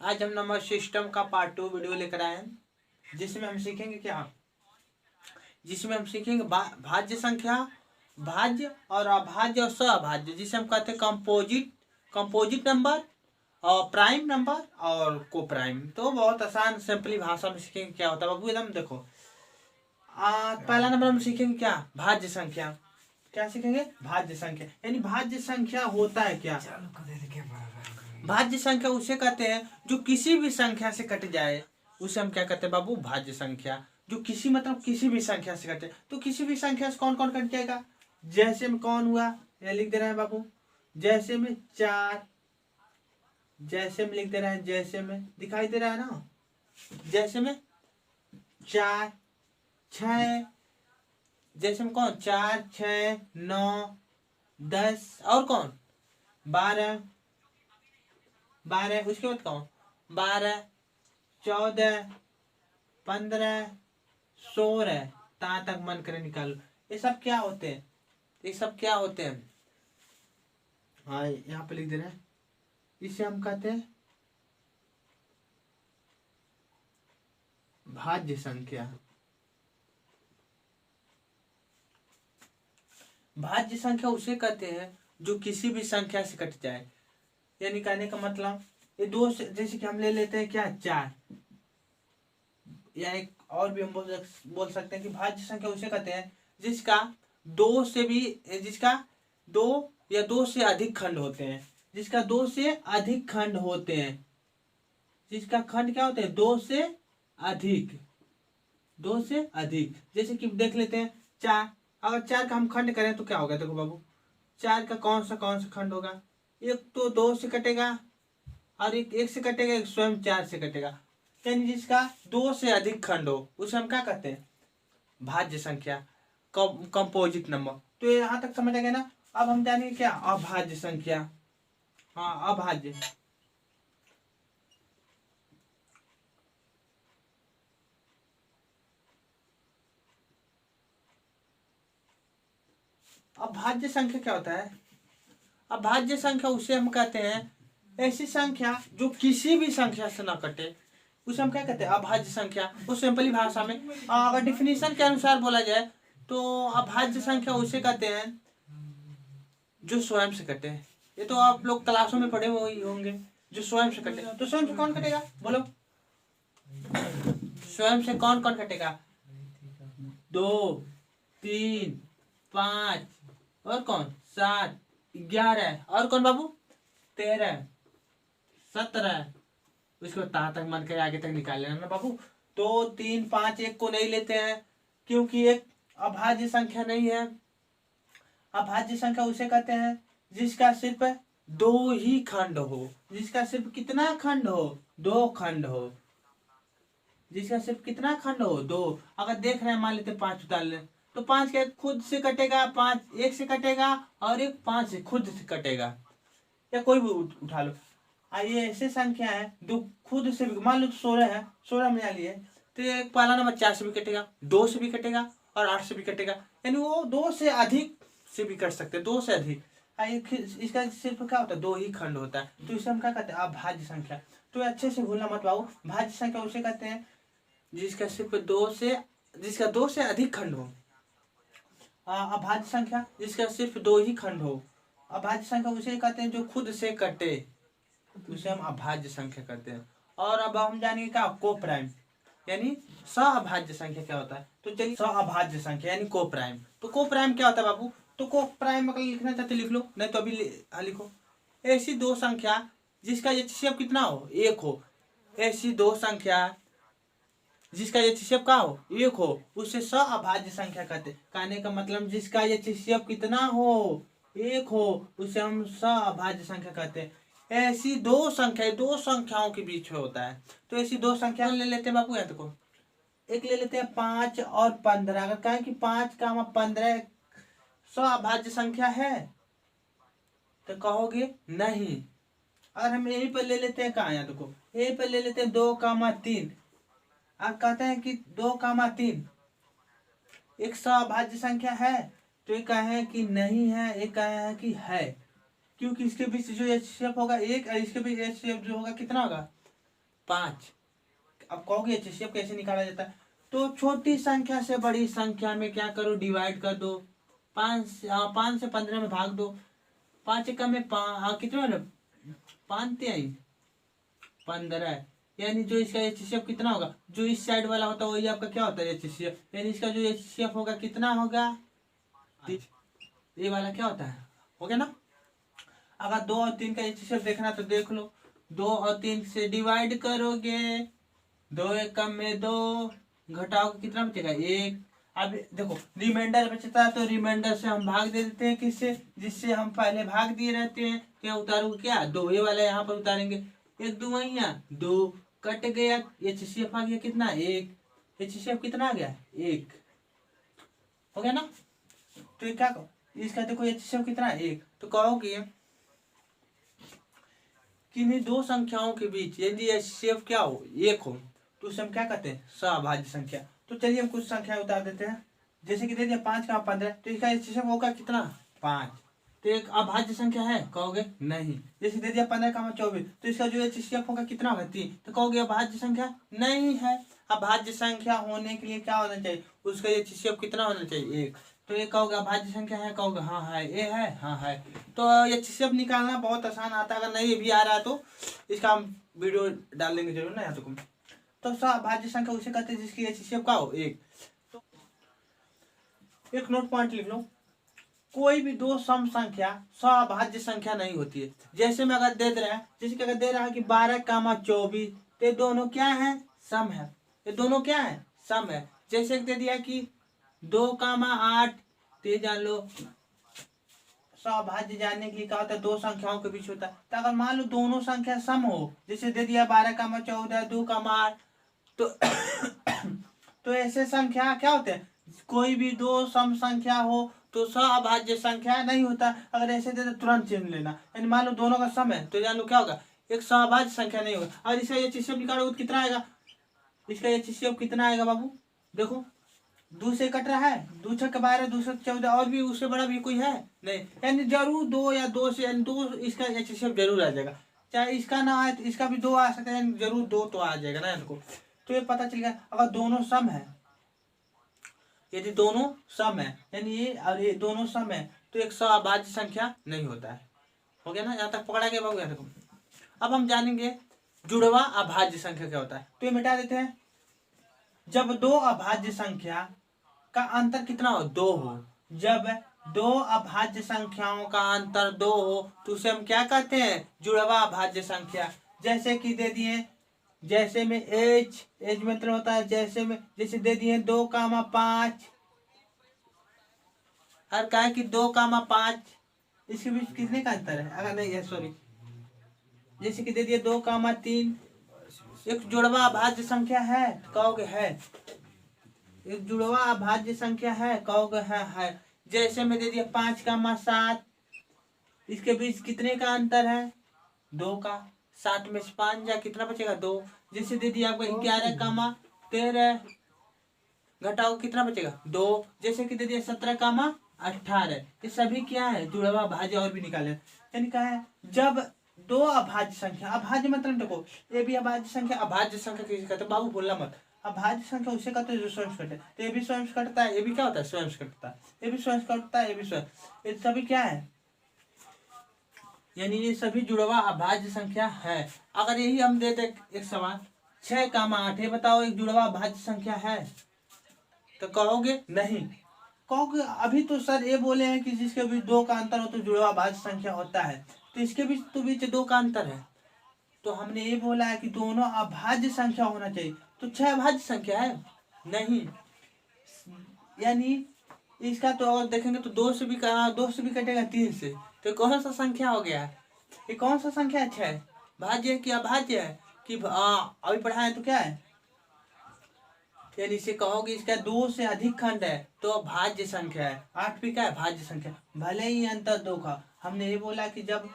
आज हम number system का पार्ट 2 वीडियो लेकर आए हैं, जिसमें हम सीखेंगे भाज्य संख्या, भाज्य और अभाज्य और सभाज्य, जिसे हम कहते हैं कंपोजिट नंबर और प्राइम नंबर और को प्राइम। तो बहुत आसान सिंपली भाषा में सीखेंगे क्या होता है बाबू, एकदम देखो। पहला नंबर हम सीखेंगे क्या, भाज्य संख्या। क्या सीखेंगे, भाज्य संख्या। यानी भाज्य संख्या होता है क्या, भाज्य संख्या उसे कहते हैं जो किसी भी संख्या से कट जाए, उसे हम क्या कहते हैं बाबू, भाज्य संख्या। जो किसी भी संख्या से कटे। तो किसी भी संख्या से कौन कौन कट जाएगा, जैसे में कौन हुआ, ये लिख दे रहे हैं बाबू, जैसे में 4, जैसे में लिख दे रहे हैं, जैसे में दिखाई दे रहा है ना, जैसे में 4, 6, जैसे में कौन 4, 6, 9, 10 और कौन 12, उसके बाद कौन 12, 14, 15, 16 ता तक मन करे निकालो। ये सब क्या होते हैं, हाँ यहाँ पे लिख दे रहे हैं, इसे हम कहते हैं भाज्य संख्या। भाज्य संख्या उसे कहते हैं जो किसी भी संख्या से कट जाए। यानी कहने का मतलब ये दो से, जैसे कि हम ले लेते हैं क्या 4, या एक और भी हम बोल सकते हैं कि भाज्य संख्या उसे कहते हैं जिसका दो या दो से अधिक खंड होते हैं, जिसका दो से अधिक खंड होते हैं, जिसका खंड क्या होते हैं, दो से अधिक। जैसे कि देख लेते हैं 4, अगर 4 का हम खंड करें तो क्या होगा, देखो बाबू 4 का कौन सा खंड होगा, एक तो 2 से कटेगा और एक से कटेगा, एक स्वयं 4 से कटेगा। यानी जिसका 2 से अधिक खंड हो उसे हम क्या कहते हैं, भाज्य संख्या, कंपोजिट नंबर। तो यहाँ तक समझ आ गया ना। अब हम जानेंगे क्या, अभाज्य संख्या। हाँ अभाज्य, अभाज्य संख्या क्या होता है, अभाज्य संख्या उसे हम कहते हैं ऐसी संख्या जो किसी भी संख्या से ना कटे, उसे हम क्या कहते हैं, अभाज्य संख्या। उस सिंपली भाषा में अगर डिफिनीशन के अनुसार बोला जाए तो अभाज्य संख्या उसे कहते हैं जो स्वयं से कटे। ये तो आप लोग क्लासों में पढ़े हुए होंगे, जो स्वयं से कटे। तो स्वयं से कौन कटेगा बोलो, स्वयं से कौन कौन कटेगा, 2, 3, 5 और कौन 7, 11 और कौन बाबू 13, 17। उसको ता तक मन करे आगे तक निकाल लेना ना बाबू। 2, 3, 5 एक को नहीं लेते हैं क्योंकि एक अभाज्य संख्या नहीं है। अभाज्य संख्या उसे कहते हैं जिसका सिर्फ 2 ही खंड हो, जिसका सिर्फ कितना खंड हो, 2 खंड हो, जिसका सिर्फ कितना खंड हो 2। अगर देख रहे हैं मान लेते 5 उतार ले तो 5 के खुद से कटेगा, 5 एक से कटेगा और एक 5 से खुद से कटेगा, या कोई भी उठा लो। ये ऐसे संख्या है दो खुद से भी, मान लो 16 है, 16 में लिए तो एक पहला नंबर 4 से भी कटेगा, 2 से भी कटेगा और 8 से भी कटेगा। यानी वो 2 से अधिक से भी कट सकते हैं, 2 से अधिक। इसका सिर्फ क्या होता है, 2 ही खंड होता है। तो इसे हम क्या कहते हैं, अभाज्य संख्या। तो अच्छे से भूलना मत बाबू, भाज्य संख्या उसे कहते हैं जिसका सिर्फ 2 से अधिक खंड हो। अभाज्य संख्या जिसका सिर्फ 2 ही खंड हो। अभाज्य संख्या उसे कहते हैं जो खुद से कटे, उसे हम अभाज्य संख्या कहते हैं। और अब हम जानेंगे क्या, को प्राइम यानी सअभाज्य संख्या क्या होता है। तो चलिए, सअभाज्य संख्या यानी को प्राइम। तो को प्राइम क्या होता है बाबू, तो को प्राइम अगर लिखना चाहते लिख लो, नहीं तो अभी लिखो। ऐसी दो संख्या जिसका एचसीएफ कितना हो, 1 हो। ऐसी दो संख्या जिसका एचसीएफ का हो, 1 हो, उसे सअभाज्य संख्या कहते। कहने का मतलब जिसका एचसीएफ कितना हो, 1 हो, उसे हम सअभाज्य संख्या कहते हैं। ऐसी दो संख्याओं के बीच में होता है। तो ऐसी दो संख्या ले लेते हैं बाबू, यहाँ देखो, एक ले लेते हैं 5 और 15। अगर कहें कि 5 का 15 सअभाज्य संख्या है तो कहोगे नहीं। अगर हम यहीं पर ले लेते हैं, कहाँ, यहाँ देखो, यहीं पर ले लेते हैं 2, 3। आप कहते हैं कि 2, 3 एक सअभाज्य संख्या है, तो ये कहें कि नहीं है, ये कहें कि है, क्योंकि इसके बीच जो एचसीएफ होगा 1 और इसके बीच एचसीएफ जो होगा कितना होगा 5। अब कहोगे एचसीएफ कैसे निकाला जाता है, तो छोटी संख्या से बड़ी संख्या में क्या करो, डिवाइड कर दो। 5 से 15 में भाग दो। 5 एकम में कितने वाले 5 तिहाई 15, यानी जो इसका एचसीएफ कितना होगा, जो इस साइड वाला होता है वही आपका क्या होता है एचसीएफ, यानी इसका जो एचसीएफ होगा कितना होगा, ये वाला क्या होता है, हो गया ना। अगर 2 और 3 का एचसीएफ देखना तो देख लो, 2 और 3 से डिवाइड करोगे, 2 एकम में 2, घटाओगे कितना बचेगा 1। अब देखो रिमाइंडर बचता है तो रिमाइंडर से हम भाग दे देते हैं किससे, जिससे हम पहले भाग दिए रहते हैं। क्या उतारोगे, क्या 2, ये वाला यहाँ पर उतारेंगे, 1 2 2, कट गया, एचसीएफ आ गया कितना 1, एचसीएफ कितना आ गया 1, हो गया ना। तो ये क्या कहो, इसका देखो एचसीएफ कितना 1, तो कहोगे किन्हीं दो संख्याओं के बीच यदि एचसीएफ क्या हो 1 हो तो उसे हम क्या कहते हैं, सभाज्य संख्या। तो चलिए हम कुछ संख्या उतार देते हैं, जैसे कि दे दिया 5 का 15, तो इसका एचसीएफ होगा कितना 5, तो एक अभाज्य संख्या है, कहोगे नहीं। जैसे दे दिया 15 का 24, तो इसका जो एचसीएफ होगा कितना होगा 3, तो कहोगे अभाज्य संख्या नहीं है। अभाज्य संख्या होने के लिए क्या होना चाहिए, उसका एचसीएफ कितना होना चाहिए 1, तो ये कहोगे अभाज्य संख्या है, कहोगे हाँ है, ये है, हाँ है। तो एचसीएफ निकालना बहुत आसान आता है, अगर नहीं भी आ रहा है तो इसका हम वीडियो डाल देंगे जरूर ना यहाँ तक। तो सभाज्य संख्या उसे कहते हैं जिसकी एचसीएफ का हो 1। तो एक नोट पॉइंट लिख लो, कोई भी दो सम संख्या सभाज्य संख्या नहीं होती है। जैसे में अगर दे रहा है, जैसे कि अगर दे रहा है कि 12 कामा 24, तो दोनों क्या है, सम है, ये दोनों क्या है, सम है। जैसे दे दिया कि 2 कामा 8, तो ये जान लो सभाज्य जानने के लिए क्या होता है, दो संख्याओं के बीच होता है। तो अगर मान लो दोनों संख्या सम हो, जैसे दे दिया 12 कामा 14, 2 कामा 8, तो ऐसे संख्या क्या होते हैं, कोई भी दो सम संख्या हो तो सभाज्य संख्या नहीं होता। अगर ऐसे दे तो तुरंत चिन्ह लेना, यानी मान लो दोनों का सम है तो जान लो क्या होगा, एक सभाज्य संख्या नहीं होगा। और इसका एचसीएफ निकालोगे तो कितना आएगा, इसका एचसीएफ कितना आएगा बाबू, देखो 2 से कट रहा है, 2 छक 12, 2 छक 14, और भी उससे बड़ा भी कोई है नहीं, यानी जरूर 2 या 2 से, यानी 2 इसका एचसीएफ जरूर आ जाएगा। चाहे इसका ना आए तो इसका भी 2 आ सकता है, जरूर 2 तो आ जाएगा ना इनको। तो ये पता चल गया, अगर दोनों सम है, यदि दोनों सम है, यानी ये और ये दोनों सम है, तो एक सभाज्य संख्या नहीं होता है। हो गया ना, यहाँ तक पकड़ा गया बाबू, यहाँ तक। अब हम जानेंगे जुड़वा अभाज्य संख्या क्या होता है, तो ये मिटा देते हैं। जब दो अभाज्य संख्या का अंतर कितना हो, 2 हो, जब 2 अभाज्य संख्याओं का अंतर 2 हो तो उसे हम क्या कहते हैं, जुड़वा अभाज्य संख्या। जैसे कि दे दिए, जैसे में एज मतलब होता है, जैसे दे दिए 2 कामा 5, हर का है कि 2 कामा 5, इसके बीच कितने का अंतर है, अगर नहीं है सॉरी, जैसे कि दे दिए 2 कामा 3, एक जुड़वा अभाज्य संख्या है, कहोगे है, एक जुड़वा अभाज्य संख्या है, कहोगे है। जैसे में दे दिया 5 कामा 7, इसके बीच कितने का अंतर है, 2 का, 7 में से 5 जा कितना बचेगा 2। जैसे दे दिया आपको 11 कामा 13, घटाओ कितना बचेगा 2। जैसे कि दे दिया 17 कामा 18, ये सभी क्या है, जुड़वा भाज्य। और भी निकाले, यानी क्या है, जब दो अभाज्य संख्या, अभाज्य मतलब देखो ये भी अभाज्य संख्या, अभाज्य संख्या किसे कहते हैं बाबू, बोलना मत, अभाज्य संख्या उसे कहते हैं जो स्वयं कटे, तो ये भी स्वयं कटता है, ये भी क्या होता है स्वयं कटता है, ये भी स्वयं कटता है, ये भी स्वयं, ये सभी क्या है, यानी ये सभी जुड़वा अभाज्य संख्या है। अगर यही हम देते एक सवाल 6 कामा 8, ये बताओ एक जुड़वा अभाज्य संख्या है, तो कहोगे नहीं। कहोगे अभी तो सर ये बोले हैं कि जिसके बीच 2 का अंतर हो तो जुड़वा अभाज्य संख्या होता है, तो इसके बीच तो बीच 2 का अंतर है, तो हमने ये बोला है कि दोनों अभाज्य संख्या होना चाहिए, तो 6 अभाज्य संख्या है नहीं, यानी इसका तो और देखेंगे तो 2 से भी कटेगा 3 से, तो कौन सा संख्या हो गया, ये कौन सा संख्या 6 भाज्य है कि अभाज्य है, कि अभी पढ़ा है तो क्या है, यानी इसे कहोगे इसका 2 से अधिक खंड है तो भाज्य संख्या है। 8 भी क्या है, भाज्य संख्या, भले ही अंतर 2 का। हमने ये बोला कि जब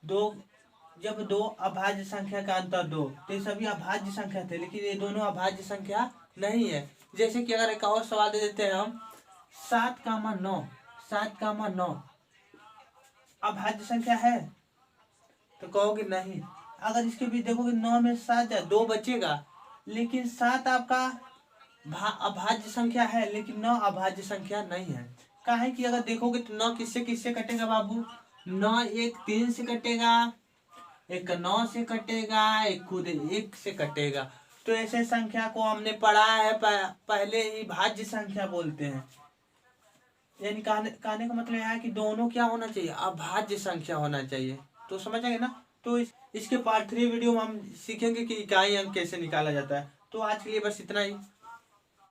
दो अभाज्य संख्या का अंतर 2, तो ये सभी अभाज्य संख्या थे, लेकिन ये दोनों अभाज्य संख्या नहीं है। जैसे कि अगर एक और सवाल दे देते हैं हम 7 कामा 9 अभाज्य संख्या है, तो कहोगे नहीं। अगर इसके बीच देखोगे 9 में 7 जाए 2 बचेगा, लेकिन 7 आपका अभाज्य संख्या है, लेकिन 9 अभाज्य संख्या नहीं है। काहे कि अगर देखोगे तो 9 किससे किससे कटेगा बाबू, 9 एक 3 से कटेगा, एक 9 से कटेगा, एक खुद 1 से कटेगा। तो ऐसे संख्या को हमने पढ़ा है पहले ही भाज्य संख्या बोलते हैं। यानी कहने का मतलब यह है कि दोनों क्या होना चाहिए, अभाज्य संख्या होना चाहिए। तो समझ आएंगे ना। तो इसके पार्ट 3 वीडियो में हम सीखेंगे कि इकाई अंक कैसे निकाला जाता है। तो आज के लिए बस इतना ही।